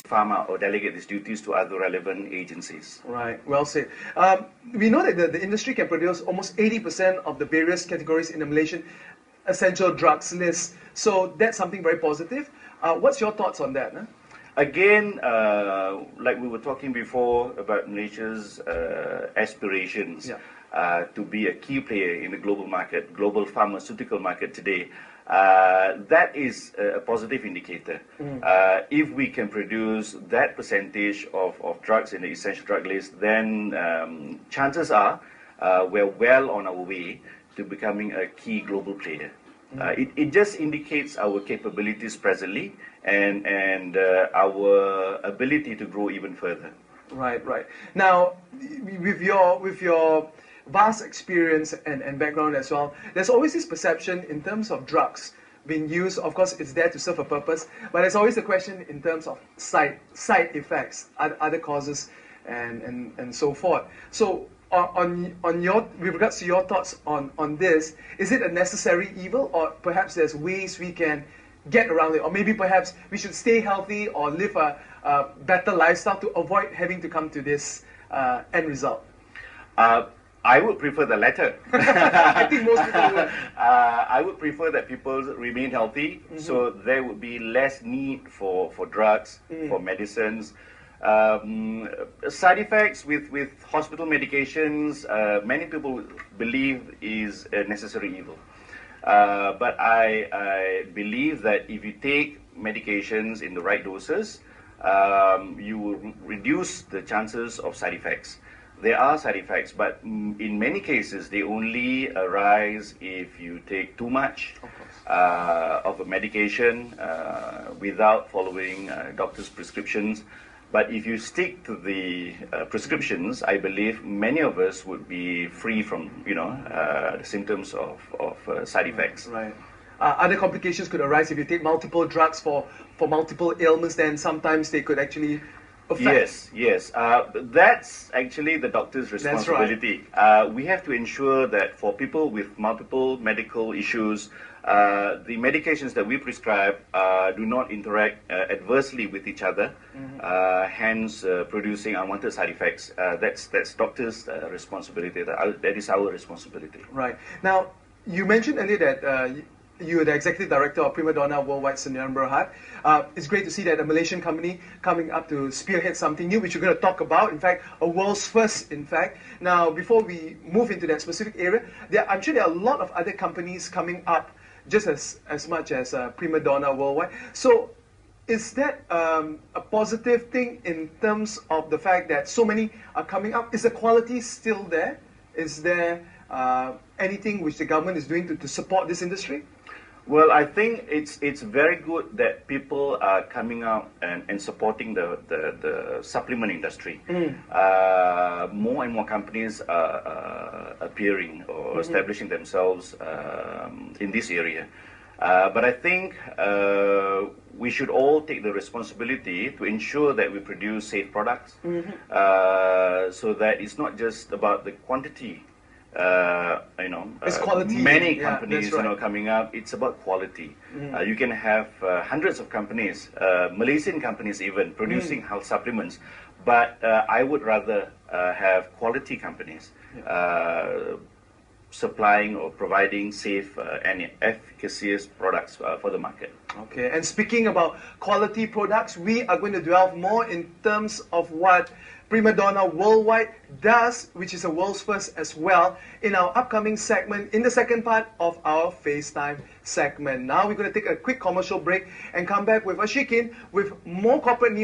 Pharma or delegate these duties to other relevant agencies. Right, well said. We know that the industry can produce almost 80% of the various categories in the Malaysian essential drugs list. So that's something very positive. What's your thoughts on that? Huh? Again, like we were talking before about Malaysia's aspirations to be a key player in the global market, global pharmaceutical market today, that is a positive indicator. If we can produce that percentage of drugs in the essential drug list, then chances are we're well on our way to becoming a key global player. It just indicates our capabilities presently and our ability to grow even further. Right, right. Now, with your vast experience and background as well, there's always this perception in terms of drugs being used. Of course, it's there to serve a purpose, but there's always a question in terms of side effects, other causes, and so forth. So, with regards to your thoughts on this, is it a necessary evil, or perhaps there's ways we can get around it, or maybe perhaps we should stay healthy or live a better lifestyle to avoid having to come to this end result? I would prefer the latter. I think most people would. I would prefer that people remain healthy, so there would be less need for drugs, for medicines. Side effects with hospital medications, many people believe is a necessary evil. But I believe that if you take medications in the right doses, you will reduce the chances of side effects. There are side effects, but in many cases, they only arise if you take too much of a medication without following doctor's prescriptions. But if you stick to the prescriptions, I believe many of us would be free from, the symptoms of side effects. Right. Other complications could arise if you take multiple drugs for multiple ailments. Then sometimes they could actually affect. Yes. That's actually the doctor's responsibility. That's right. We have to ensure that for people with multiple medical issues, the medications that we prescribe do not interact adversely with each other, hence producing unwanted side effects. That's doctor's responsibility. That is our responsibility. Right. Now, you mentioned earlier that you are the executive director of Prima Donna Worldwide Sdn Bhd. It's great to see that a Malaysian company coming up to spearhead something new, which we're going to talk about. In fact, a world's first, in fact. Now, before we move into that specific area, I'm sure there are a lot of other companies coming up just as much as Prima Donna Worldwide. So, is that a positive thing in terms of the fact that so many are coming up? Is the quality still there? Is there anything which the government is doing to support this industry? Well, I think it's very good that people are coming out and supporting the supplement industry. More and more companies are appearing or establishing themselves in this area. But I think we should all take the responsibility to ensure that we produce safe products, so that it's not just about the quantity. It's quality. Many companies, right. Coming up. It's about quality. You can have hundreds of companies, Malaysian companies even, producing health supplements. But I would rather have quality companies supplying or providing safe and efficacious products for the market. Okay, and speaking about quality products, we are going to delve more in terms of what Prima Donna Worldwide does, which is a world's first as well, in our upcoming segment, in the second part of our FaceTime segment. Now we're going to take a quick commercial break and come back with Ashikin with more corporate news.